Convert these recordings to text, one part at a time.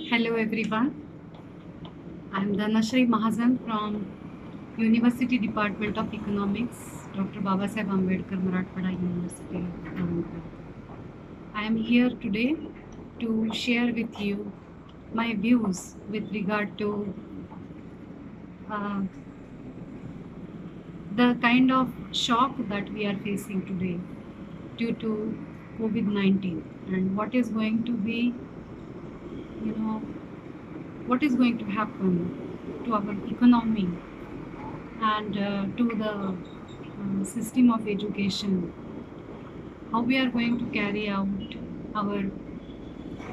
Hello everyone, I am Dhanashree Mahajan from University Department of Economics, Dr. Babasaheb Ambedkar Marathwada University, Aurangabad. I am here today to share with you my views with regard to uh, the kind of shock that we are facing today due to COVID-19 and what is going to be, you know, what is going to happen to our economy and to the system of education, how we are going to carry out our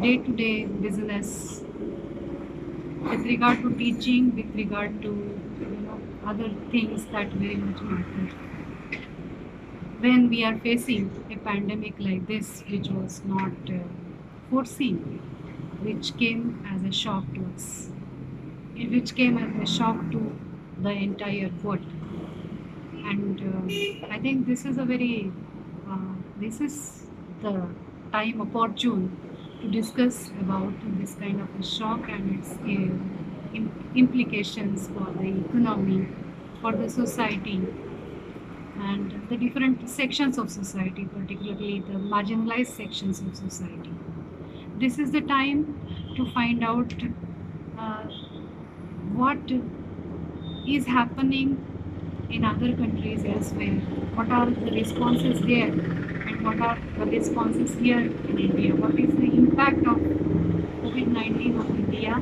day-to-day business with regard to teaching, with regard to other things that very much matter. When we are facing a pandemic like this, which was not foreseen, which came as a shock to us, which came as a shock to the entire world. And I think this is a very this is the time opportune to discuss about this kind of a shock and its implications for the economy, for the society, and the different sections of society, particularly the marginalized sections of society. This is the time to find out uh, what is happening in other countries elsewhere, what are the responses there, and what are the responses here in India, what is the impact of COVID-19 on India,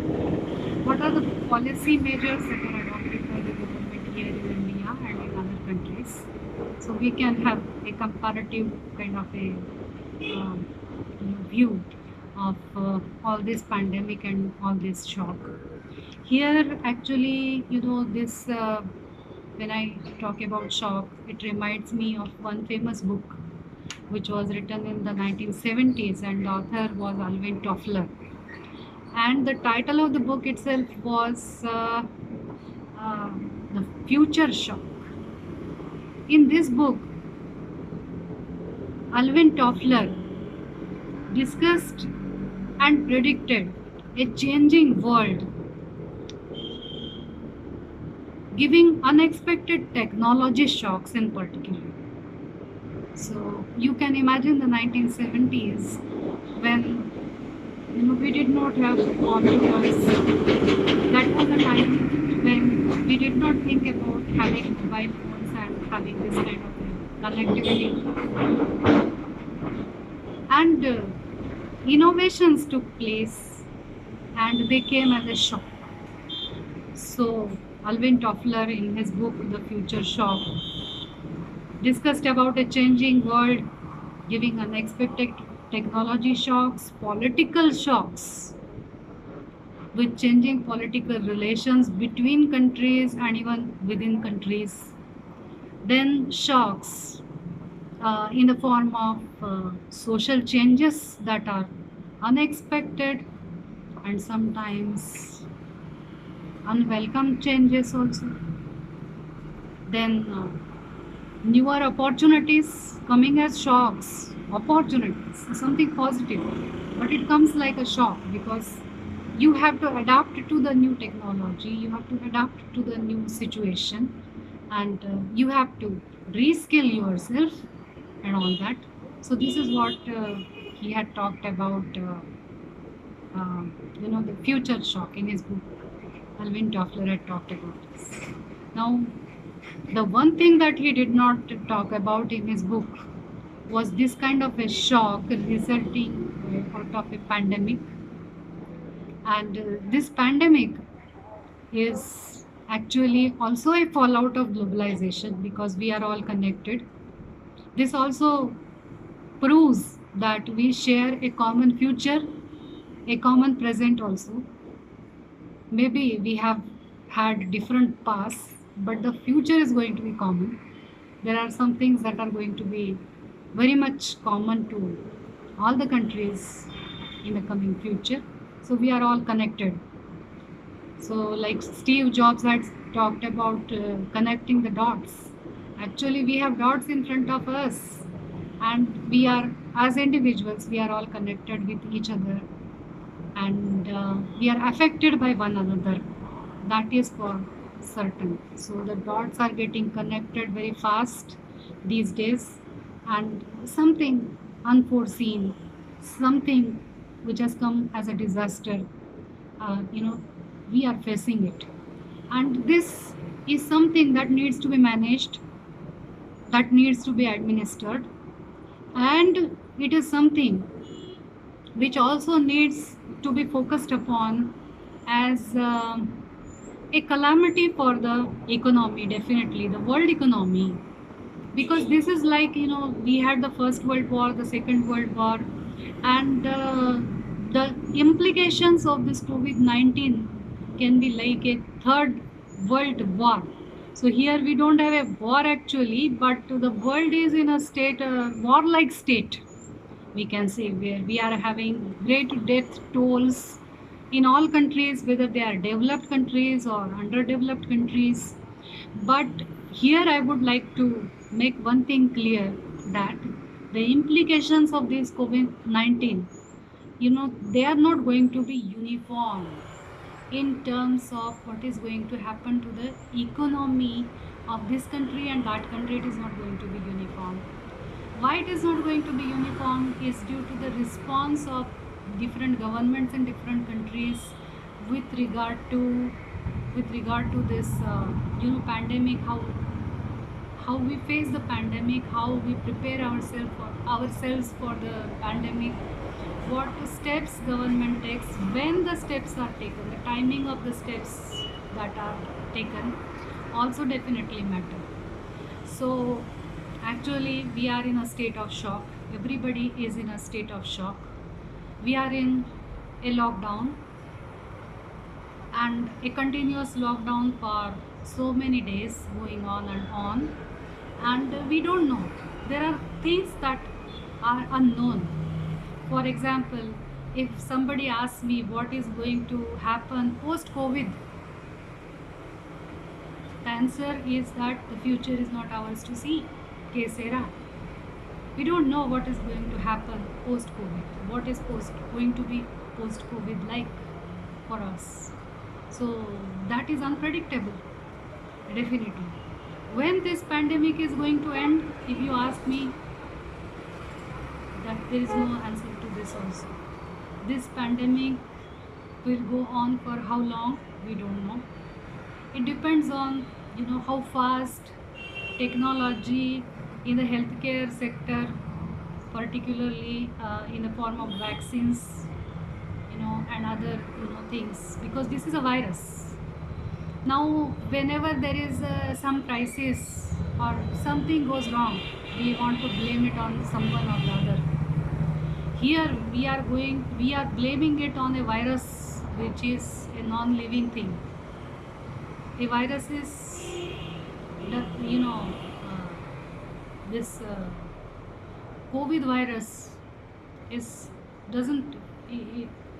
what are the policy measures that are adopted by the government here in India and in other countries. So we can have a comparative kind of a view of all this pandemic and all this shock. Here, actually, this when I talk about shock, it reminds me of one famous book which was written in the 1970s, and the author was Alvin Toffler. And the title of the book itself was uh, The Future Shock. In this book, Alvin Toffler discussed and predicted a changing world, giving unexpected technology shocks in particular. So you can imagine the 1970s when we did not have computers. That was a time when we did not think about having mobile phones and having this kind of connectivity. And innovations took place and they came as a shock. So Alvin Toffler in his book The Future Shock discussed about a changing world, giving unexpected technology shocks, political shocks, with changing political relations between countries and even within countries. Then shocks in the form of social changes that are unexpected and sometimes unwelcome changes also. Then newer opportunities coming as shocks, opportunities, something positive, but it comes like a shock because you have to adapt to the new technology, you have to adapt to the new situation, and you have to reskill yourself and all that. So this is what he had talked about, the future shock in his book. Alvin Toffler had talked about this. Now, the one thing that he did not talk about in his book was this kind of a shock resulting out of a pandemic. And this pandemic is actually also a fallout of globalization because we are all connected. This also proves that we share a common future, a common present also. Maybe we have had different pasts, but the future is going to be common. There are some things that are going to be very much common to all the countries in the coming future. So we are all connected. So like Steve Jobs had talked about connecting the dots. Actually, we have dots in front of us, and we are, as individuals, we are all connected with each other. and we are affected by one another. That is for certain. So the dots are getting connected very fast these days, and something unforeseen, something which has come as a disaster, you know, we are facing it. And this is something that needs to be managed, that needs to be administered, and it is something which also needs to be focused upon as a calamity for the economy, definitely the world economy, because this is like, we had the First World War, the Second World War, and the implications of this COVID-19 can be like a third world war. So here we don't have a war actually, but the world is in a state, warlike state, we can say, where we are having great death tolls in all countries, whether they are developed countries or underdeveloped countries. But here I would like to make one thing clear, that the implications of this COVID-19, they are not going to be uniform in terms of what is going to happen to the economy of this country and that country. It is not going to be uniform. Why it is not going to be uniform is due to the response of different governments in different countries with regard to this pandemic, how we face the pandemic, how we prepare ourselves for the pandemic, what steps government takes, when the steps are taken, the timing of the steps that are taken also definitely matter. So actually we are in a state of shock. Everybody is in a state of shock. We are in a lockdown, and a continuous lockdown for so many days going on, and we don't know. There are things that are unknown. For example, if somebody asks me what is going to happen post COVID, the answer is that the future is not ours to see. Que sera? We don't know what is going to happen post COVID, what is going to be post COVID like for us. So that is unpredictable, definitely. When this pandemic is going to end, if you ask me, that there is no answer to this also. This pandemic will go on for how long, we don't know. It depends on how fast technology in the healthcare sector, particularly in the form of vaccines, and other things, because this is a virus. Now whenever there is some crisis or something goes wrong, we want to blame it on someone or the other. Here we are blaming it on a virus which is a non-living thing. A virus is this COVID virus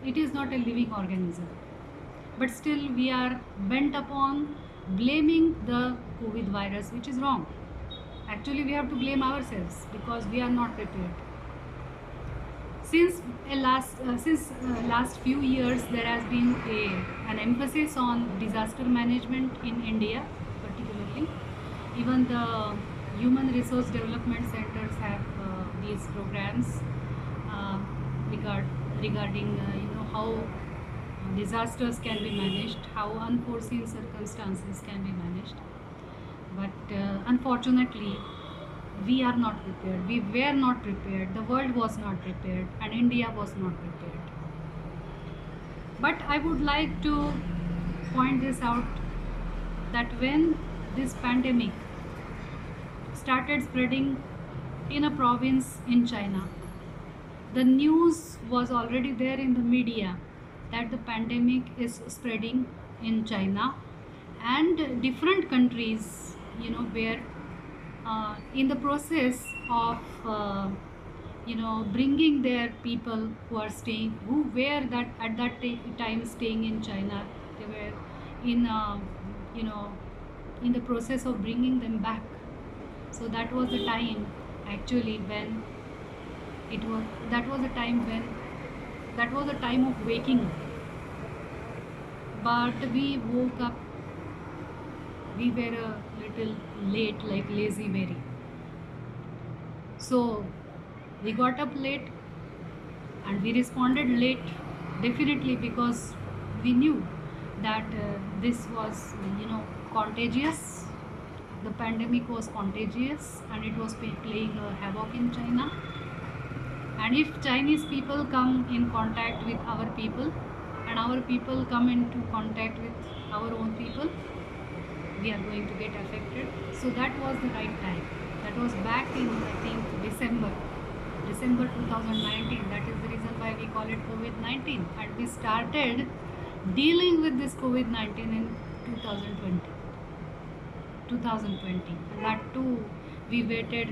it is not a living organism, but still we are bent upon blaming the COVID virus, which is wrong. Actually we have to blame ourselves because we are not prepared. Since last few years, there has been an emphasis on disaster management in India, particularly. Even the human resource development centers have these programs uh, regarding how disasters can be managed, how unforeseen circumstances can be managed. But unfortunately, we are not prepared. We were not prepared. The world was not prepared, and India was not prepared. But I would like to point this out, that when this pandemic started spreading in a province in China, the news was already there in the media that the pandemic is spreading in China, and different countries, where in the process of bringing their people who were that at that time staying in China. They were in you know in the process of bringing them back. So that was the time actually when it was that was the time when That was a time of waking up. But we woke up, we were a little late, like lazy Mary. So we got up late and we responded late, definitely, because we knew that this was, contagious. The pandemic was contagious and it was playing a havoc in China. And if Chinese people come in contact with our people and our people come into contact with our own people, we are going to get affected. So that was the right time. That was back in, I think, December 2019. That is the reason why we call it COVID-19. And we started dealing with this COVID-19 in 2020. And that too, we waited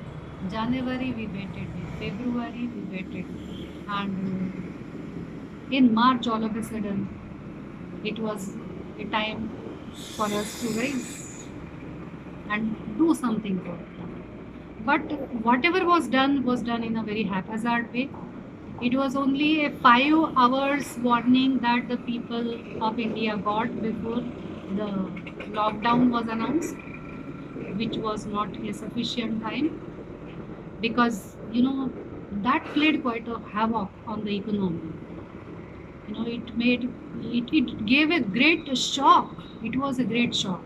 January, we waited February, we waited. And in March, all of a sudden, it was a time for us to rise and do something for it. But whatever was done in a very haphazard way. It was only a 5 hours warning that the people of India got before the lockdown was announced, which was not a sufficient time, because that played quite a havoc on the economy. It gave a great shock. It was a great shock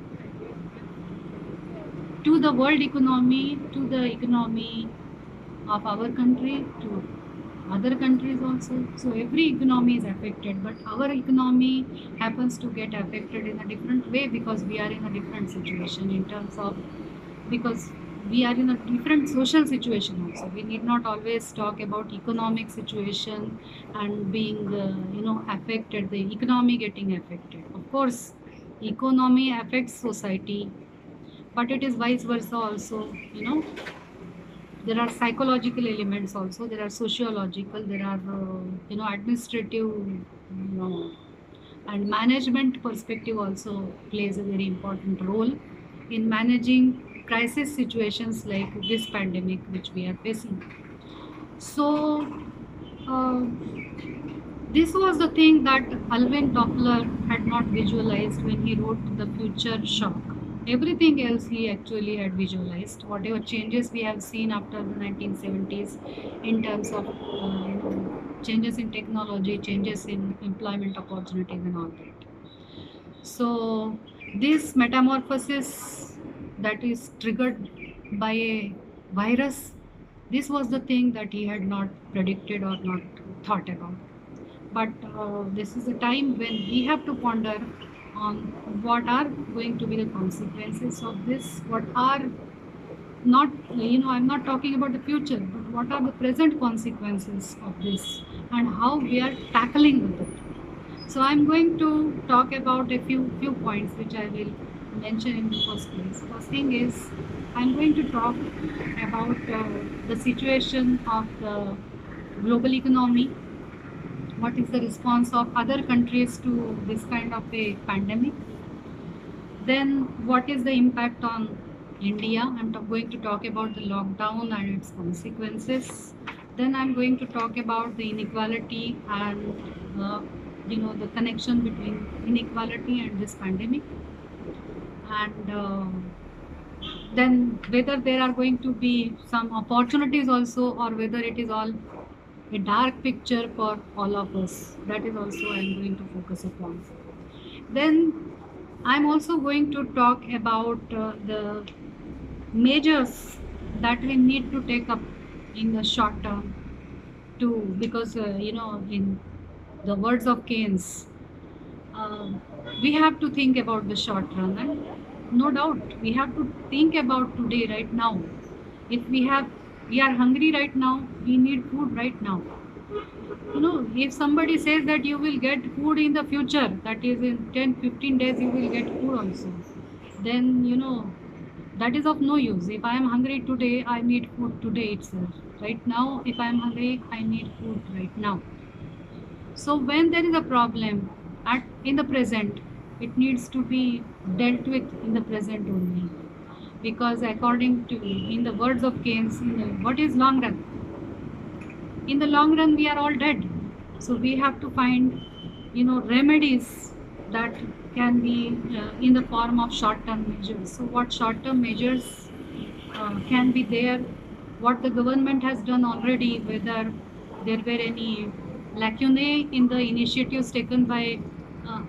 to the world economy, to the economy of our country, to other countries also. So every economy is affected, but our economy happens to get affected in a different way because we are in a different situation in terms of, because we are in a different social situation also. We need not always talk about economic situation and being affected, the economy getting affected. Of course, economy affects society, but it is vice versa also. There are psychological elements also, there are sociological, there are administrative, and management perspective also plays a very important role in managing crisis situations like this pandemic which we are facing. So uh, this was the thing that Alvin Toffler had not visualized when he wrote The Future Shock. Everything else he actually had visualized. Whatever changes we have seen after the 1970s in terms of changes in technology, changes in employment opportunities and all that. So this metamorphosis that is triggered by a virus, this was the thing that he had not predicted or not thought about. But this is a time when we have to ponder on what are going to be the consequences of this, what are not, I'm not talking about the future, but what are the present consequences of this and how we are tackling with it. So I'm going to talk about a few points which I will mention in the first place. First thing is, I'm going to talk about the situation of the global economy. What is the response of other countries to this kind of a pandemic? Then what is the impact on India? I'm going to talk about the lockdown and its consequences. Then I'm going to talk about the inequality and the connection between inequality and this pandemic. And then whether there are going to be some opportunities also, or whether it is all a dark picture for all of us. That is also I'm going to focus upon. Then I'm also going to talk about the measures that we need to take up in the short term too, because in the words of Keynes, we have to think about the short run, and no doubt we have to think about today, right now. If we are hungry right now, we need food right now. If somebody says that you will get food in the future, that is in 10-15 days you will get food also, then that is of no use. If I am hungry today, I need food today itself. Right now, if I am hungry, I need food right now. So when there is a problem in the present, it needs to be dealt with in the present only, because according to, in the words of Keynes, what is long run? In the long run, we are all dead. So we have to find, remedies that can be in the form of short-term measures. So what short-term measures can be there, what the government has done already, whether there were any lacunae in the initiatives taken by uh,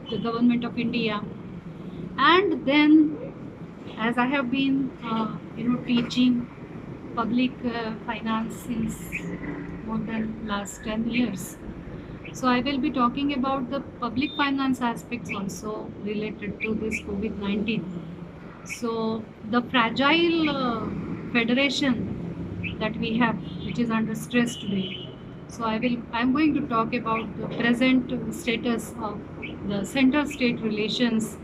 the government of India. And then, as I have been, teaching public finance since more than last 10 years. So I will be talking about the public finance aspects also related to this COVID-19. So the fragile federation that we have, which is under stress today. So I'm going to talk about the present status of the center-state relations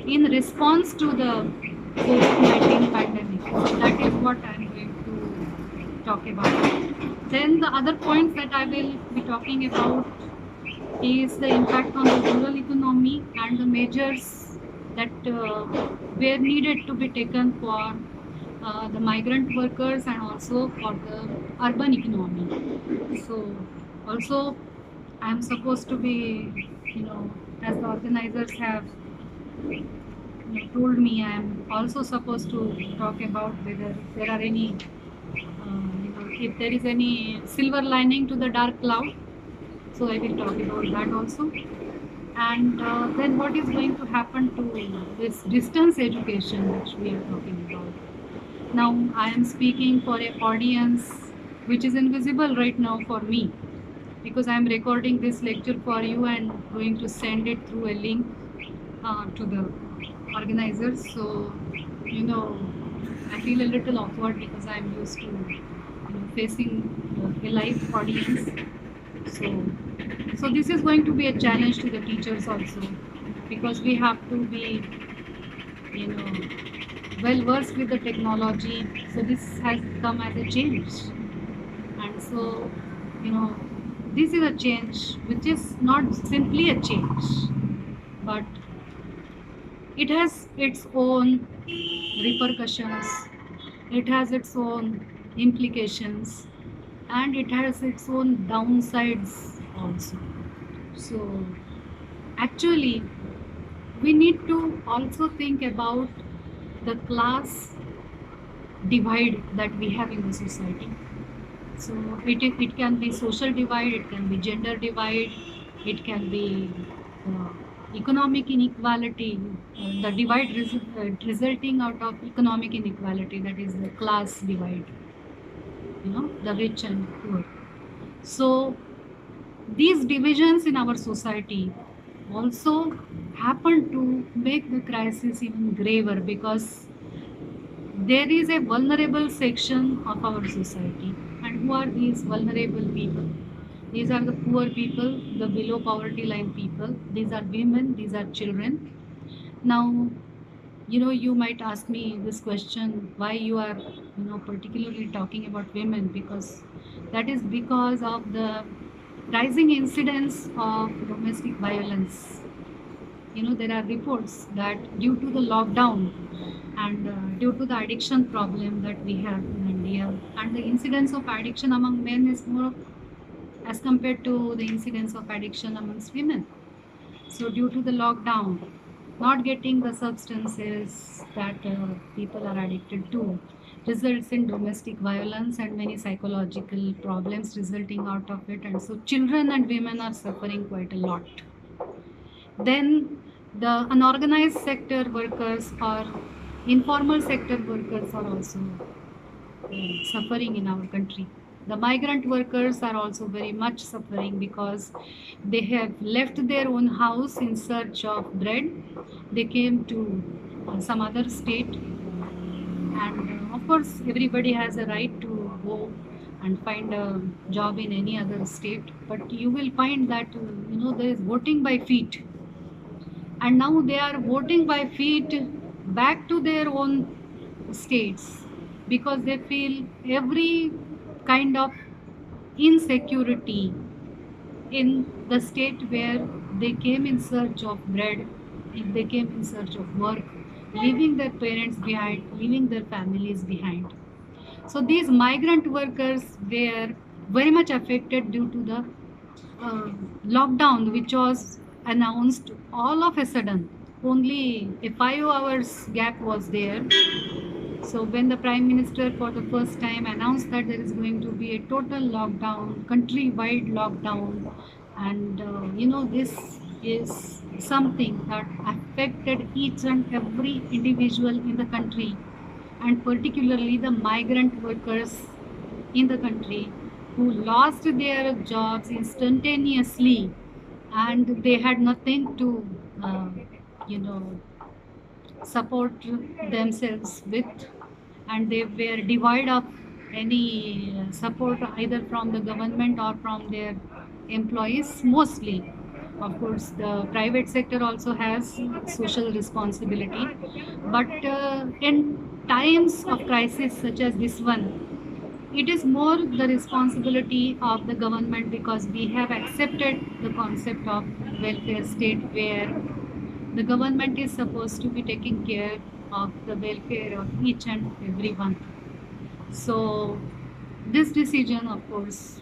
in response to the COVID-19 pandemic. So that is what I'm going to talk about. Then the other points that I will be talking about is the impact on the rural economy and the measures that were needed to be taken for the migrant workers and also for the urban economy. So also I'm supposed to be, as the organizers have told me, I'm also supposed to talk about whether there are any, if there is any silver lining to the dark cloud. So I will talk about that also. And then what is going to happen to this distance education which we are talking about. Now I am speaking for an audience which is invisible right now for me, because I am recording this lecture for you and going to send it through a link to the organizers. So, I feel a little awkward because I am used to facing a live audience. So this is going to be a challenge to the teachers also, because we have to be, you know, well versed with the technology. So this has come as a change, and so, you know, this is a change which is not simply a change, but it has its own repercussions, it has its own implications, and it has its own downsides also. So, actually, we need to also think about the class divide that we have in the society. So, it can be social divide, it can be gender divide, it can be economic inequality, the divide resulting out of economic inequality, that is the class divide, the rich and poor. So, these divisions in our society also happen to make the crisis even graver, because there is a vulnerable section of our society. And who are these vulnerable people? These are the poor people, the below poverty line people, these are women, these are children. Now, you might ask me this question, why you are, particularly talking about women, because that is because of the rising incidence of domestic violence. There are reports that due to the lockdown and due to the addiction problem that we have in India, and the incidence of addiction among men is more as compared to the incidence of addiction amongst women. So, due to the lockdown, not getting the substances that people are addicted to results in domestic violence and many psychological problems resulting out of it. And so, children and women are suffering quite a lot. Then, the unorganized sector workers or informal sector workers are also suffering in our country. The migrant workers are also very much suffering because they have left their own house in search of bread. They came to some other state, and of course, everybody has a right to go and find a job in any other state. But you will find that there is voting by feet, and now they are voting by feet back to their own states, because they feel every kind of insecurity in the state where they came in search of bread, if they came in search of work, leaving their parents behind, leaving their families behind. So these migrant workers were very much affected due to the uh, lockdown, which was announced all of a sudden. Only a 5 hours gap was there. So when the Prime Minister for the first time announced that there is going to be a total lockdown, countrywide lockdown, and this is something that affected each and every individual in the country, and particularly the migrant workers in the country who lost their jobs instantaneously, and they had nothing to uh, you know support themselves with, and they were devoid of any support either from the government or from their employees mostly. Of course, the private sector also has social responsibility, but in times of crisis such as this one, it is more the responsibility of the government, because we have accepted the concept of welfare state, where the government is supposed to be taking care of the welfare of each and everyone. So, this decision, of course,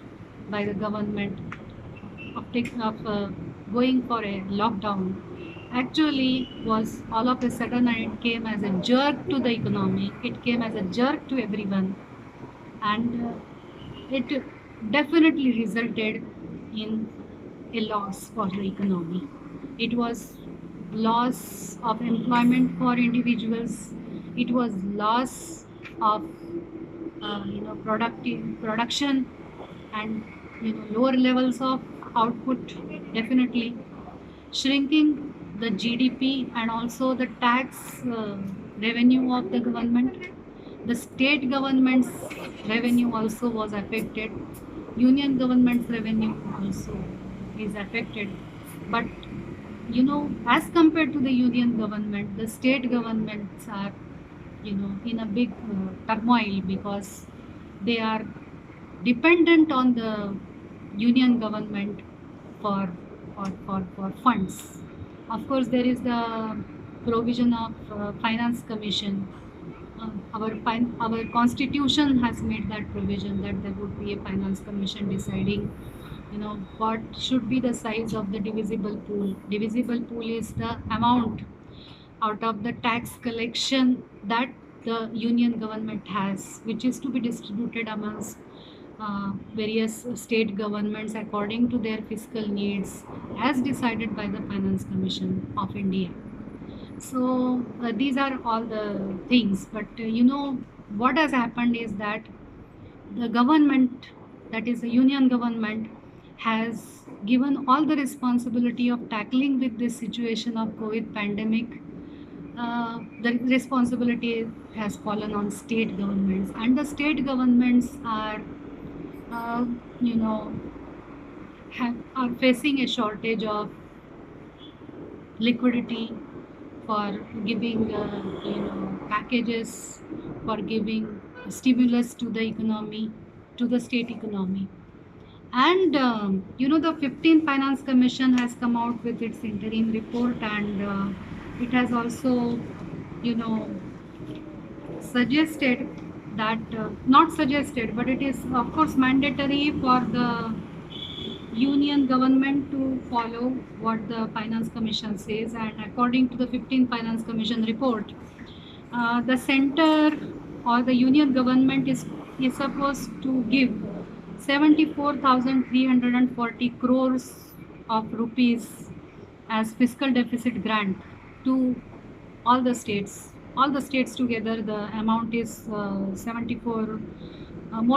by the government of going for a lockdown actually was all of a sudden, and it came as a jerk to the economy. It came as a jerk to everyone, and it definitely resulted in a loss for the economy. It was loss of employment for individuals. It was loss of productive production, and lower levels of output, definitely shrinking the GDP, and also the tax revenue of the government. The state government's revenue also was affected. Union government's revenue also is affected. But as compared to the union government, the state governments are in a big turmoil, because they are dependent on the union government for for funds. Of course, there is the provision of finance commission. Our constitution has made that provision that there would be a finance commission deciding what should be the size of the divisible pool. Divisible pool is the amount out of the tax collection that the union government has, which is to be distributed amongst various state governments according to their fiscal needs, as decided by the Finance Commission of India. So these are all the things. But what has happened is that the government, that is the union government, has given all the responsibility of tackling with this situation of COVID pandemic. The responsibility has fallen on state governments, and the state governments are uh, you know are facing a shortage of liquidity for giving packages, for giving stimulus to the economy, to the state economy. And the 15th Finance Commission has come out with its interim report, and it has also you know suggested that, not suggested, but it is of course mandatory for the union government to follow what the Finance Commission says. And according to the 15th Finance Commission report, the center or the union government is supposed to give 74,340 crores of rupees as fiscal deficit grant to all the states. All the states together, the amount is more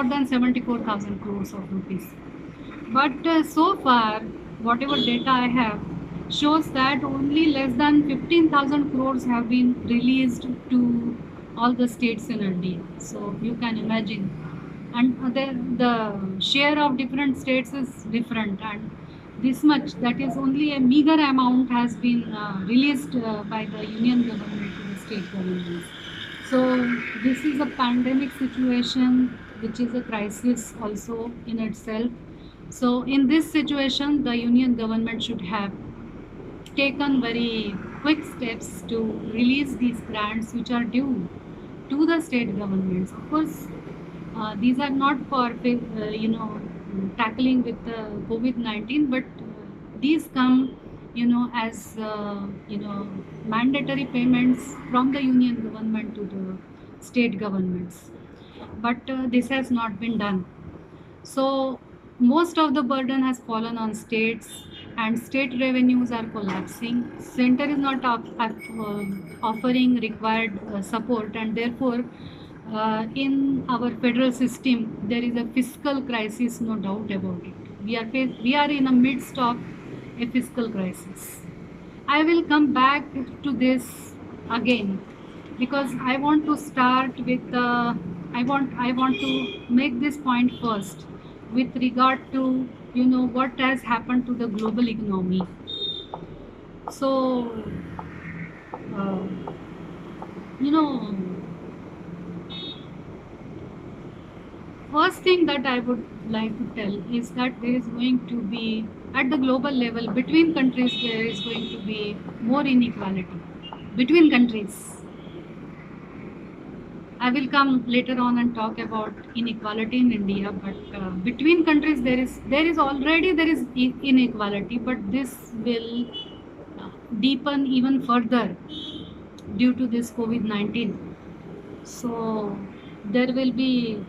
than 74,000 crores of rupees. But so far, whatever data I have shows that only less than 15,000 crores have been released to all the states in India. So you can imagine. And the share of different states is different. And this much, that is only a meager amount, has been released by the union government to the state governments. So this is a pandemic situation, which is a crisis also in itself. So in this situation, the union government should have taken very quick steps to release these grants which are due to the state governments. Of course, these are not for tackling with the COVID-19, but these come, as mandatory payments from the union government to the state governments. But this has not been done. So most of the burden has fallen on states, and state revenues are collapsing. Center is not offering required support, and therefore, in our federal system, there is a fiscal crisis, no doubt about it. We are in the midst of a fiscal crisis. I will come back to this again because I want to start with I want to make this point first with regard to what has happened to the global economy. So uh, you know first thing that I would like to tell is that there is going to be at the global level between countries there is going to be more inequality between countries. I will come later on and talk about inequality in India, but between countries there is already there is inequality, but this will deepen even further due to this COVID-19. So there will be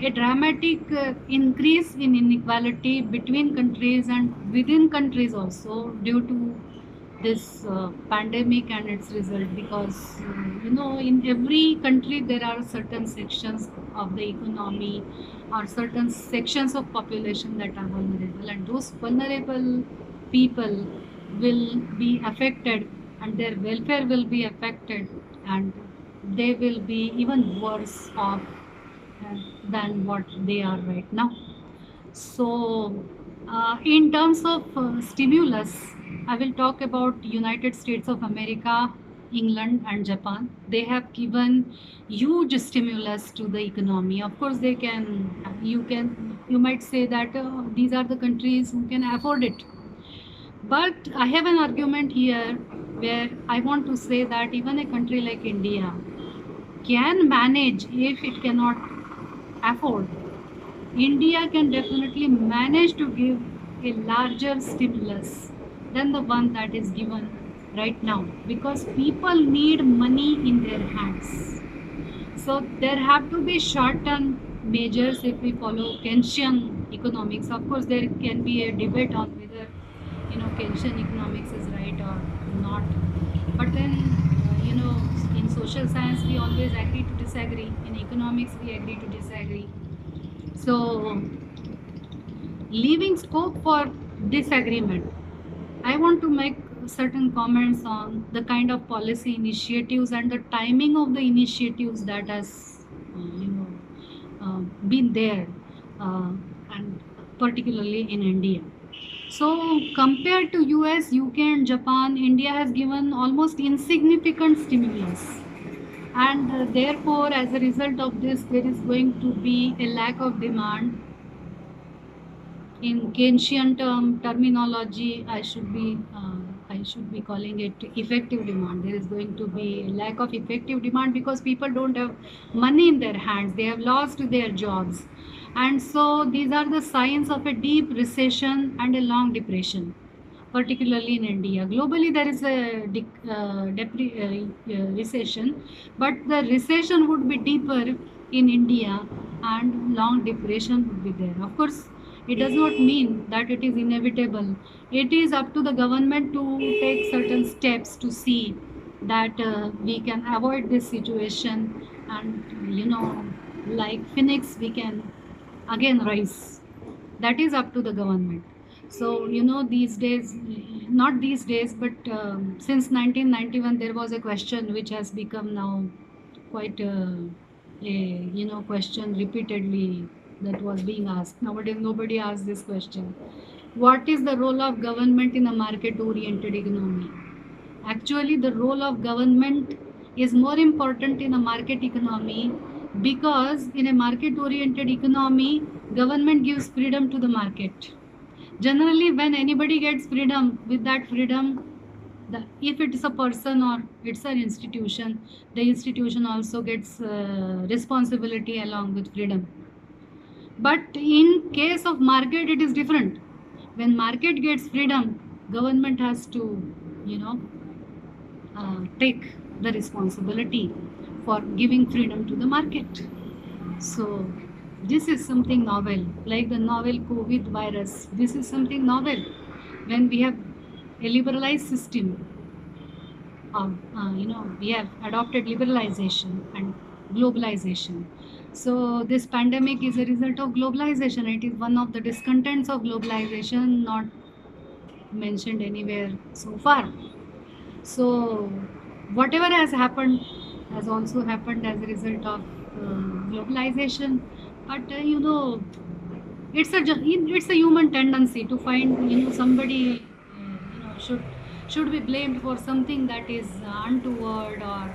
a dramatic increase in inequality between countries and within countries also due to this pandemic and its result, because in every country there are certain sections of the economy or certain sections of population that are vulnerable, and those vulnerable people will be affected and their welfare will be affected, and they will be even worse off than what they are right now. So, in terms of stimulus, I will talk about United States of America, England, and Japan. They have given huge stimulus to the economy. Of course, you might say that these are the countries who can afford it. But I have an argument here where I want to say that even a country like India can manage if it cannot afford. India can definitely manage to give a larger stimulus than the one that is given right now, because people need money in their hands. So there have to be short-term measures if we follow Keynesian economics. Of course, there can be a debate on whether Keynesian economics is right or not. But then, in social science we always agree to disagree. In economics we agree to disagree. So, leaving scope for disagreement, I want to make certain comments on the kind of policy initiatives and the timing of the initiatives that has, been there, and particularly in India. So, compared to US, UK, and Japan, India has given almost insignificant stimulus. And therefore, as a result of this, there is going to be a lack of demand. In Keynesian terminology, I should be calling it effective demand. There is going to be a lack of effective demand because people don't have money in their hands. They have lost their jobs, and so these are the signs of a deep recession and a long depression, particularly in India. Globally, there is a recession, but the recession would be deeper in India and long depression would be there. Of course, it does not mean that it is inevitable. It is up to the government to take certain steps to see that we can avoid this situation, and like phoenix, we can again rise. That is up to the government. So these days, not these days, but since 1991 there was a question which has become now quite a question repeatedly that was being asked. Nowadays nobody asks this question: what is the role of government in a market oriented economy? Actually, the role of government is more important in a market economy, because in a market oriented economy, government gives freedom to the market. Generally, when anybody gets freedom, with that freedom, if it's a person or it's an institution, the institution also gets responsibility along with freedom. But in case of market, it is different. When market gets freedom, government has to, you know, take the responsibility for giving freedom to the market. So this is something novel, like the novel COVID virus. This is something novel. When we have a liberalized system, we have adopted liberalization and globalization. So this pandemic is a result of globalization. It is one of the discontents of globalization, not mentioned anywhere so far. So whatever has happened has also happened as a result of globalization. But it's a human tendency to find, somebody, should be blamed for something that is untoward or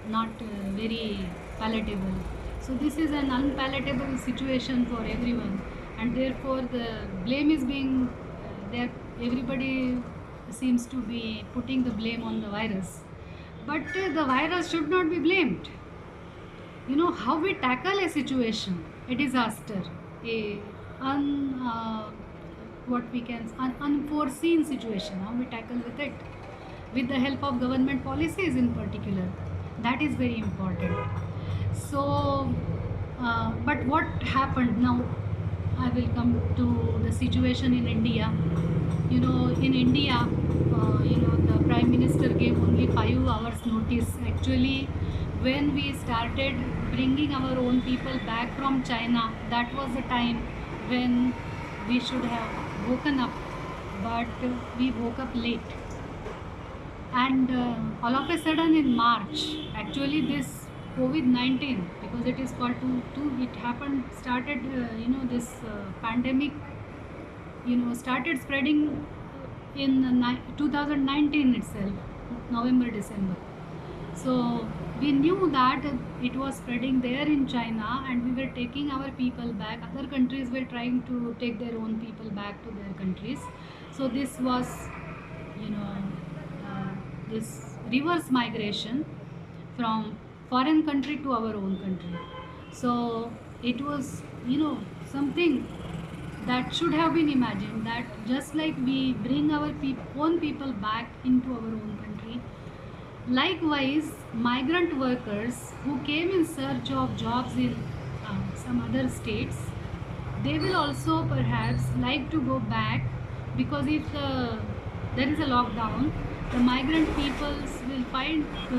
not very palatable. So this is an unpalatable situation for everyone, and therefore the blame is being there. Everybody seems to be putting the blame on the virus, but the virus should not be blamed. How we tackle a situation, a disaster, a un, what we can unforeseen situation, how we tackle with it, with the help of government policies in particular, that is very important. So but what happened now, I will come to the situation in India. In India, the prime minister gave only 5 hours notice. Actually, when we started bringing our own people back from China, that was the time when we should have woken up, but we woke up late. And all of a sudden in March, actually this COVID-19, because it is called it happened, started, this pandemic, started spreading in 2019 itself, November, December. So we knew that it was spreading there in China, and we were taking our people back. Other countries were trying to take their own people back to their countries. So this was, you know, this reverse migration from foreign country to our own country. So it was, something that should have been imagined, that just like we bring our own people back into our own country, likewise migrant workers who came in search of jobs in some other states, they will also perhaps like to go back, because if there is a lockdown, the migrant peoples will find, the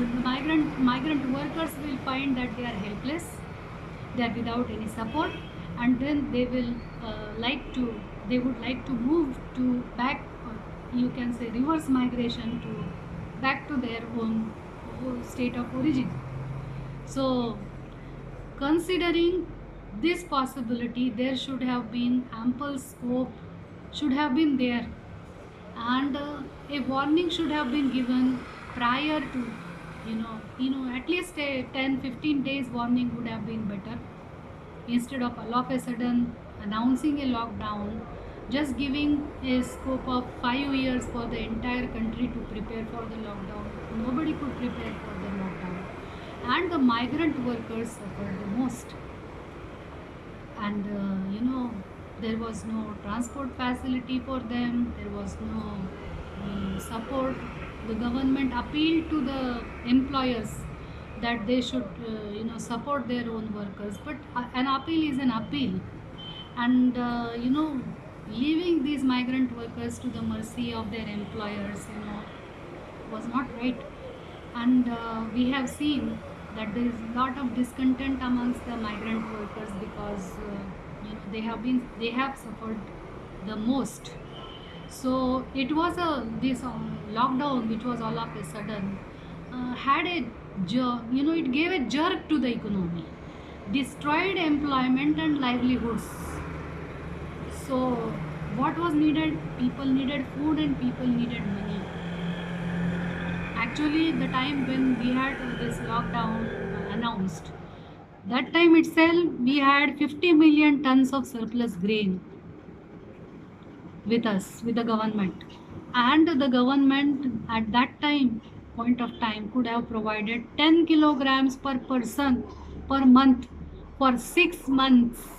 migrant workers will find that they are helpless, they are without any support, and then they would like to move to back, or you can say reverse migration, to back to their own state of origin. So considering this possibility, there should have been ample scope, should have been there, and a warning should have been given prior to, at least a 10-15 days warning would have been better, instead of all of a sudden announcing a lockdown, just giving a scope of 5 years for the entire country to prepare for the lockdown. Nobody could prepare for the lockdown, and the migrant workers suffered the most. And there was no transport facility for them, there was no support. The government appealed to the employers that they should support their own workers, but an appeal is an appeal, and leaving these migrant workers to the mercy of their employers, was not right. And we have seen that there is a lot of discontent amongst the migrant workers, because they have suffered the most. So it was this lockdown, which was all of a sudden, had a jerk, it gave a jerk to the economy, destroyed employment and livelihoods. So what was needed? People needed food and people needed money. Actually, the time when we had this lockdown announced, that time itself we had 50 million tons of surplus grain with us, with the government. And the government at that point of time could have provided 10 kilograms per person per month for 6 months.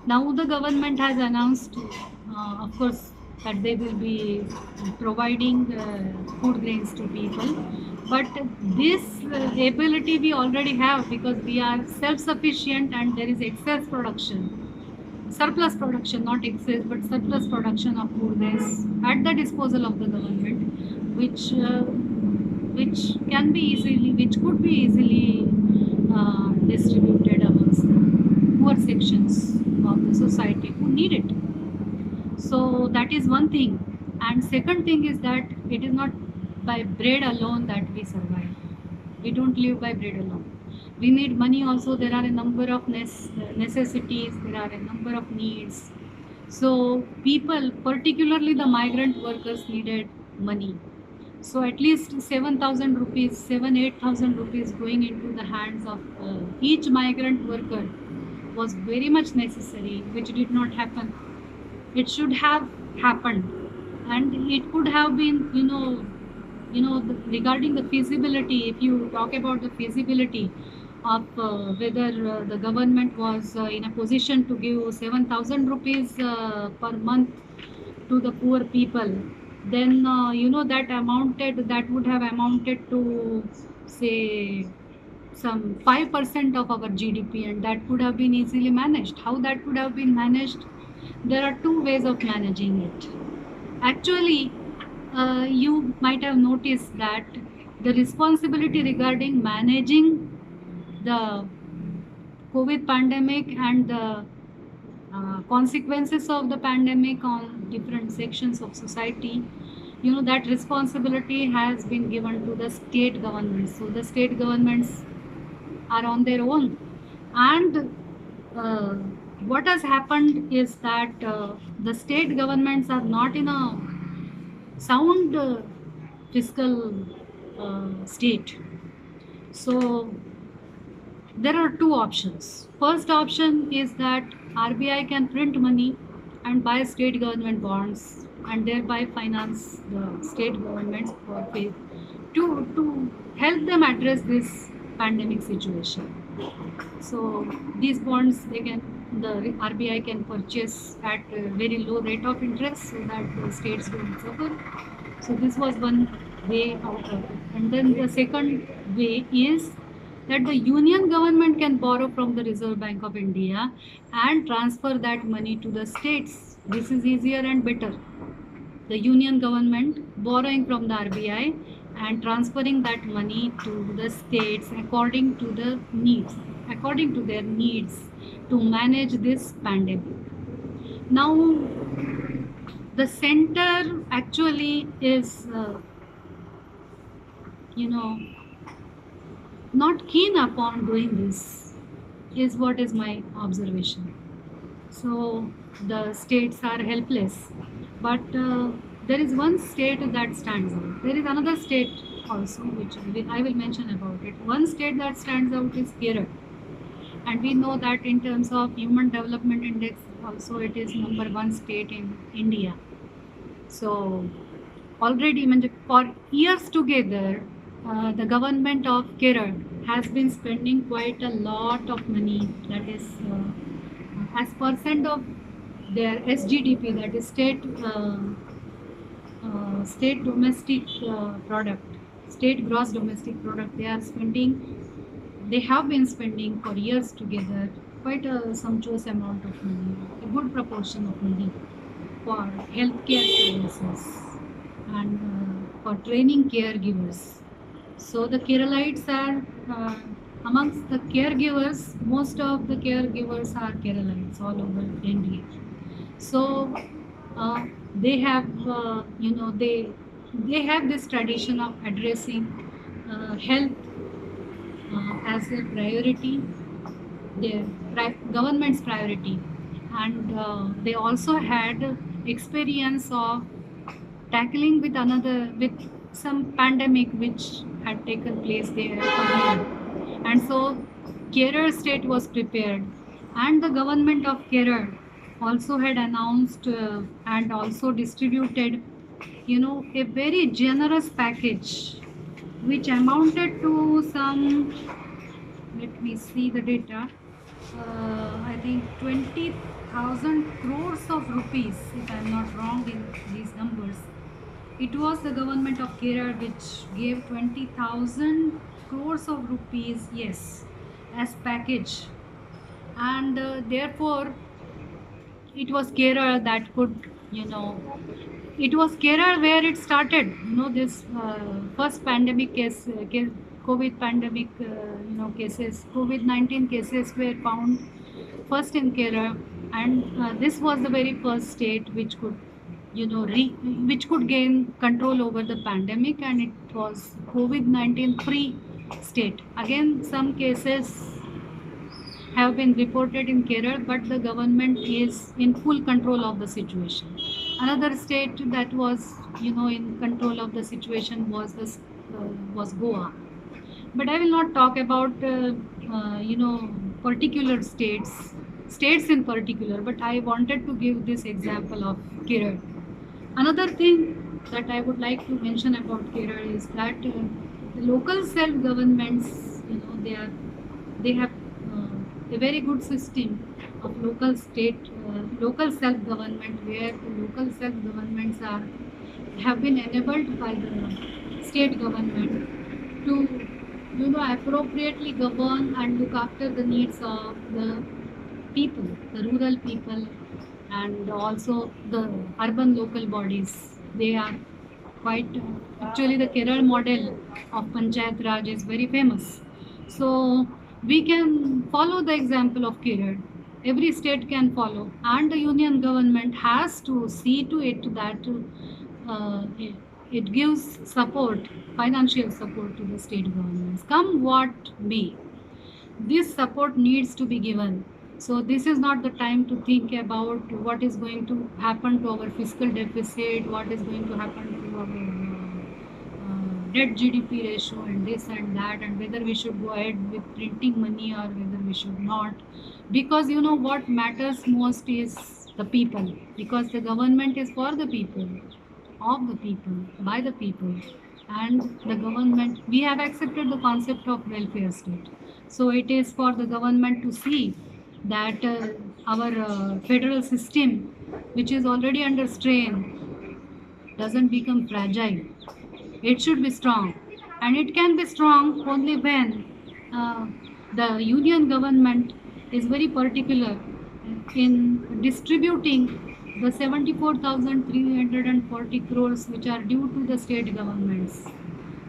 Now the government has announced, of course, that they will be providing food grains to people. But this ability we already have because we are self-sufficient and there is excess production, surplus production, not excess, but surplus production of food grains at the disposal of the government, which can be easily, which could be easily distributed amongst the poor sections of the society who need it. So that is one thing. And second thing is that it is not by bread alone that we survive. We don't live by bread alone. We need money also. There are a number of necessities, there are a number of needs. So people, particularly the migrant workers, needed money. So at least 7,000 rupees, 8,000 rupees going into the hands of each migrant worker was very much necessary, which did not happen. It should have happened, and it could have been, regarding the feasibility. If you talk about the feasibility of whether the government was in a position to give 7,000 rupees per month to the poor people, then that would have amounted to, say, some 5% of our GDP, and that could have been easily managed. How that could have been managed? There are two ways of managing it. Actually, you might have noticed that the responsibility regarding managing the COVID pandemic and the consequences of the pandemic on different sections of society, that responsibility has been given to the state governments. So the state governments are on their own. And uh, what has happened is that the state governments are not in a sound fiscal state. So there are two options. First option is that RBI can print money and buy state government bonds and thereby finance the state governments for faith to help them address this pandemic situation. So these bonds, the RBI can purchase at a very low rate of interest so that the states don't suffer. So this was one way out of it. And then the second way is that the union government can borrow from the Reserve Bank of India and transfer that money to the states. This is easier and better. The union government borrowing from the RBI and transferring that money to the states according to their needs to manage this pandemic. Now, the center actually is, not keen upon doing this, is what is my observation. So the states are helpless, but there is one state that stands out. There is another state also, which I will mention about it. One state that stands out is Kerala, and we know that in terms of Human Development Index, also it is #1 state in India. So already for years together, the government of Kerala has been spending quite a lot of money, that is as percent of their SGDP, that is state domestic product, state gross domestic product. They have been spending for years together quite a sumptuous amount of money, a good proportion of money for healthcare services and for training caregivers. So the Keralites are amongst the caregivers. Most of the caregivers are Keralites all over India. So they have, they have this tradition of addressing health as a priority, their government's priority, and they also had experience of tackling with some pandemic which had taken place there earlier. And so Kerala state was prepared, and the government of Kerala also had announced and also distributed, a very generous package which amounted to let me see the data, I think 20,000 crores of rupees, if I'm not wrong in these numbers. It was the government of Kerala which gave 20,000 crores of rupees, yes, as package. And therefore, it was Kerala that could, you know, it was Kerala where it started. This first pandemic case, COVID pandemic, cases, COVID-19 cases were found first in Kerala, and this was the very first state which could, which could gain control over the pandemic, and it was COVID-19 free state. Again, some cases have been reported in Kerala, but the government is in full control of the situation. Another state that was, in control of the situation was Goa. But I will not talk about, particular states in particular. But I wanted to give this example of Kerala. Another thing that I would like to mention about Kerala is that the local self-governments, they have a very good system of local self-government, where the local self-governments have been enabled by the state government to, appropriately govern and look after the needs of the people, the rural people, and also the urban local bodies. They are quite, actually, the Kerala model of Panchayat Raj is very famous. So we can follow the example of Kerala. Every state can follow, and the union government has to see to it that it gives support, financial support to the state governments. Come what may, this support needs to be given. So this is not the time to think about what is going to happen to our fiscal deficit, what is going to happen to our debt GDP ratio, and this and that, and whether we should go ahead with printing money or whether we should not. Because what matters most is the people, because the government is for the people, of the people, by the people, and the government, we have accepted the concept of welfare state. So it is for the government to see that our federal system, which is already under strain, doesn't become fragile. It should be strong, and it can be strong only when uh, the union government is very particular in distributing the 74,340 crores which are due to the state governments.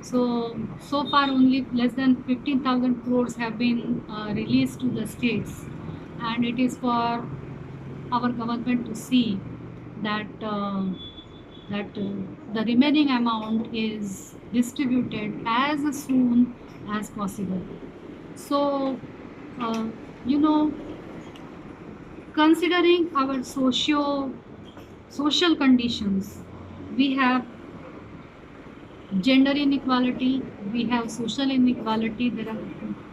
So far only less than 15,000 crores have been released to the states, and it is for our government to see that the remaining amount is distributed as soon as possible. So, uh, you know, considering our social conditions, we have gender inequality, we have social inequality. There are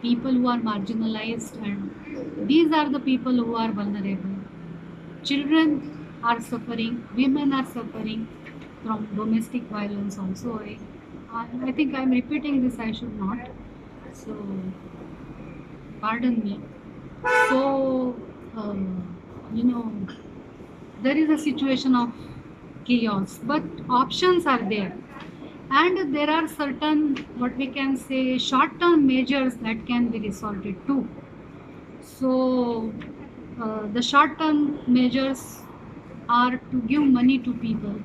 people who are marginalized, and these are the people who are vulnerable. Children are suffering, women are suffering from domestic violence also. I think I'm repeating this, I should not. So, pardon me. So, you know, there is a situation of chaos, but options are there. And there are certain, what we can say, short term measures that can be resorted to. So, the short term measures are to give money to people,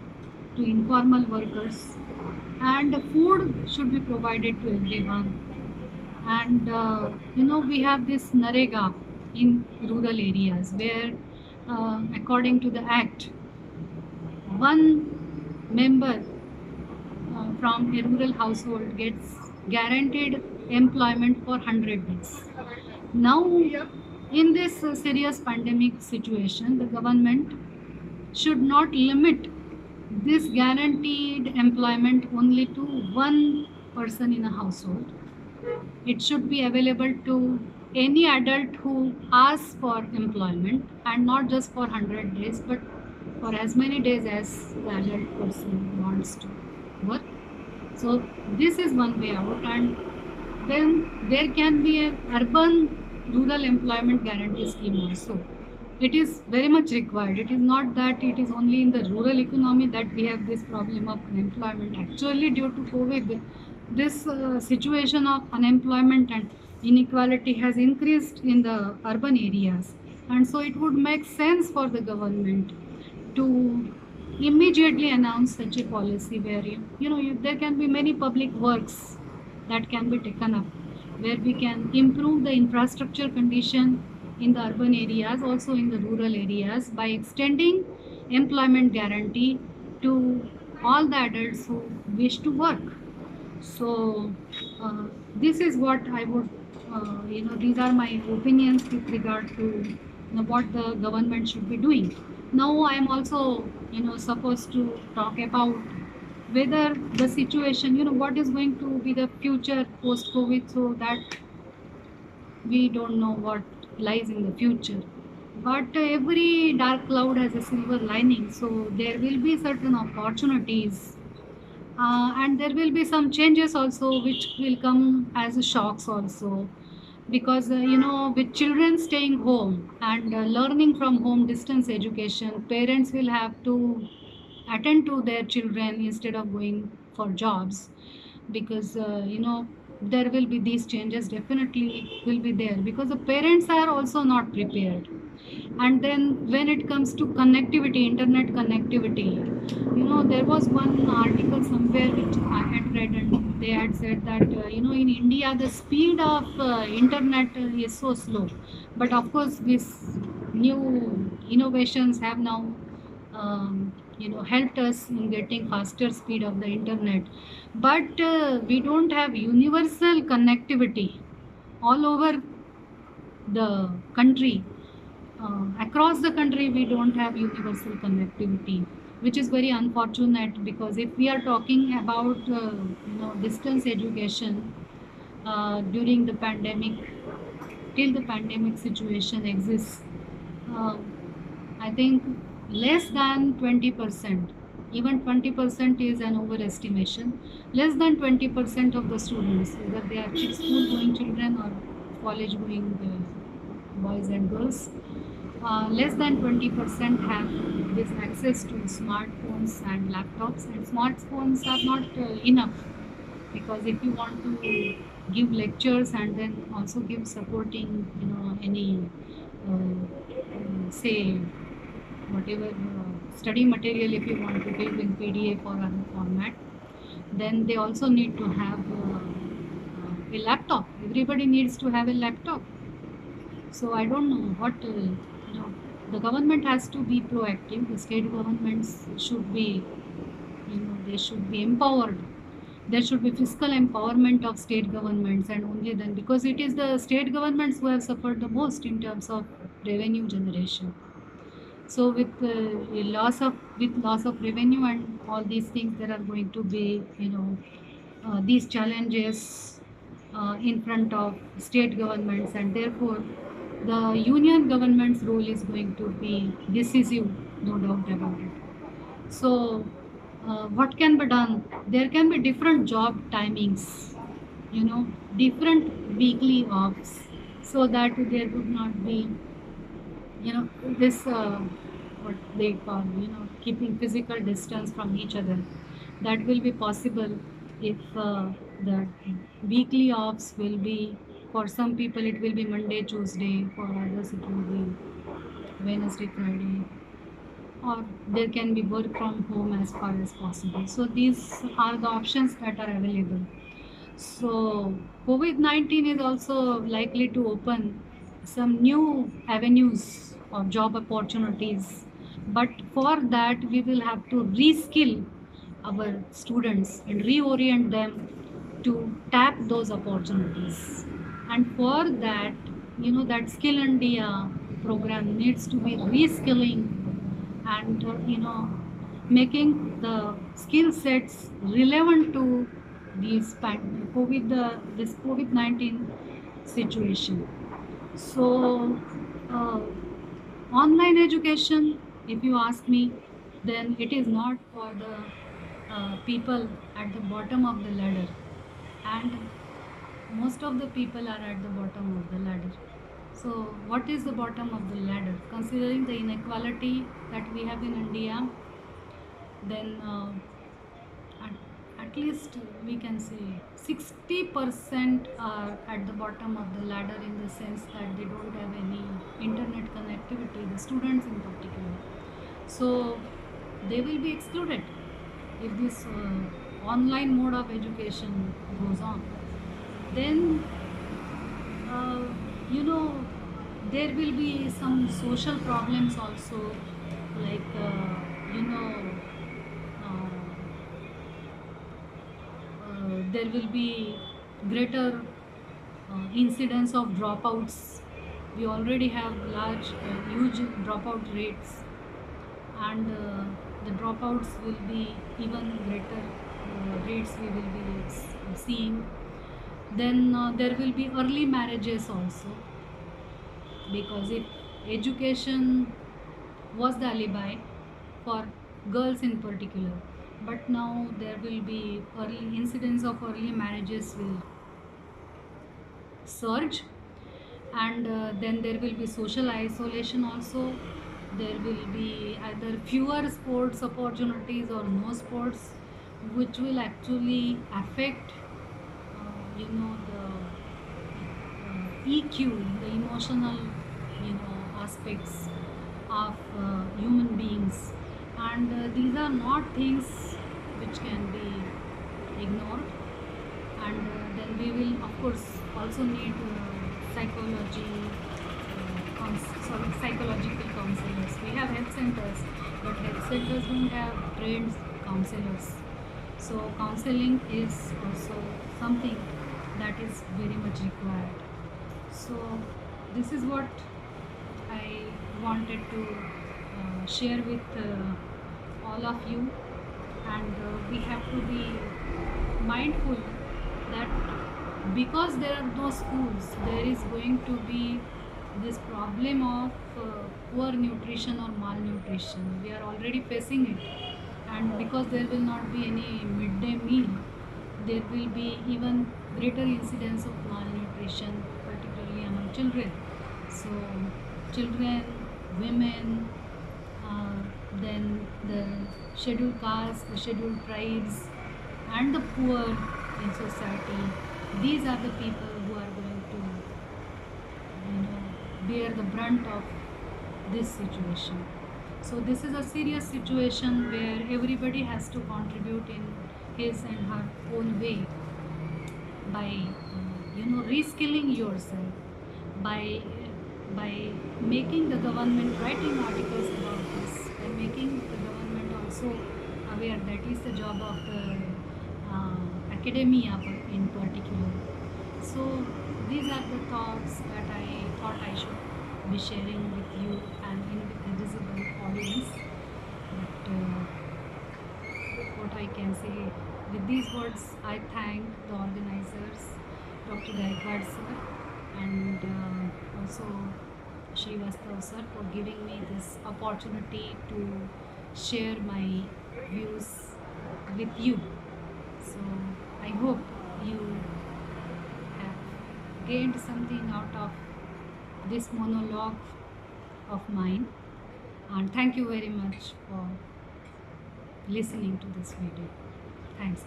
to informal workers, and food should be provided to everyone. And we have this Narega in rural areas where, according to the act, one member from a rural household gets guaranteed employment for 100 days. Now, in this serious pandemic situation, the government should not limit this guaranteed employment only to one person in a household. It should be available to any adult who asks for employment, and not just for 100 days, but for as many days as the adult person wants to work. So this is one way out, and then there can be an urban rural employment guarantee scheme also, It is very much required. It is not that it is only in the rural economy that we have this problem of unemployment. Actually, due to COVID, this situation of unemployment and inequality has increased in the urban areas. And so it would make sense for the government to immediately announce such a policy where there can be many public works that can be taken up, where we can improve the infrastructure condition in the urban areas, also in the rural areas, by extending employment guarantee to all the adults who wish to work. So this is what I would, these are my opinions with regard to what the government should be doing. Now I am also, supposed to talk about whether the situation, what is going to be the future post COVID, so that we don't know what lies in the future. But every dark cloud has a silver lining, so there will be certain opportunities, and there will be some changes also which will come as shocks also, because with children staying home and learning from home, distance education, parents will have to attend to their children instead of going for jobs, because there will be these changes, definitely will be there, because the parents are also not prepared. And then when it comes to connectivity, internet connectivity, there was one article somewhere which I had read, and they had said that in India the speed of internet is so slow. But of course these new innovations have now helped us in getting faster speed of the internet. But we don't have universal connectivity all over the country. Across the country we don't have universal connectivity, which is very unfortunate, because if we are talking about distance education during the pandemic, till the pandemic situation exists, uh, I think less than 20%, even 20% is an overestimation. Less than 20% of the students, whether they are school going children or college going boys and girls, less than 20% have this access to smartphones and laptops. And smartphones are not enough, because if you want to give lectures and then also give supporting, any say whatever study material, if you want to give in PDF or other format, then they also need to have a laptop. Everybody needs to have a laptop. So I don't know what, the government has to be proactive. The state governments should be, they should be empowered. There should be fiscal empowerment of state governments, and only then, because it is the state governments who have suffered the most in terms of revenue generation. So with loss of revenue and all these things, there are going to be, these challenges in front of state governments, and therefore the union government's role is going to be decisive, no doubt about it. So what can be done? There can be different job timings, different weekly offs, so that there would not be, this what they call, keeping physical distance from each other. That will be possible if the weekly offs will be, for some people it will be Monday, Tuesday, for others it will be Wednesday, Friday, or there can be work from home as far as possible. So these are the options that are available. So COVID-19 is also likely to open some new avenues of job opportunities. But for that, we will have to reskill our students and reorient them to tap those opportunities. And for that, that Skill India program needs to be reskilling, and making the skill sets relevant to this COVID-19 situation. So uh, online education, if you ask me, then it is not for the people at the bottom of the ladder, and most of the people are at the bottom of the ladder. So, what is the bottom of the ladder? Considering the inequality that we have in India, then at, at least we can say 60% are at the bottom of the ladder, in the sense that they don't have any internet connectivity, the students in particular. So, they will be excluded if this online mode of education goes on. Then uh, you know, there will be some social problems also, like uh, there will be greater incidence of dropouts. We already have huge dropout rates, and the dropouts will be even greater rates we will be seeing. Then there will be early marriages also, because if education was the alibi for girls in particular, but now there will be early incidence of early marriages will surge. And then there will be social isolation also. There will be either fewer sports opportunities or no sports, which will actually affect the EQ, the emotional aspects of human beings. And these are not things which can be ignored. And then we will of course also need psychological counselors. We have health centers, but health centers don't have trained counselors. So counseling is also something that is very much required. So this is what I wanted to share with all of you. And we have to be mindful that because there are no schools, there is going to be this problem of poor nutrition or malnutrition. We are already facing it, and because there will not be any midday meal, there will be even greater incidence of malnutrition, particularly among children. So, children, women, then the scheduled castes, the scheduled tribes, and the poor in society. These are the people who are going to, bear the brunt of this situation. So this is a serious situation where everybody has to contribute in his and her own way by, reskilling yourself, by making the government writing articles about this, by making the government also aware that is the job of the academia in particular. So these are the thoughts that I thought I should be sharing with you and in with the visible audience. But what I can say with these words, I thank the organizers, Dr. Gaikwad sir, and also Srivastav sir, for giving me this opportunity to share my views with you. So I hope you have gained something out of this monologue of mine, and thank you very much for listening to this video. Thanks.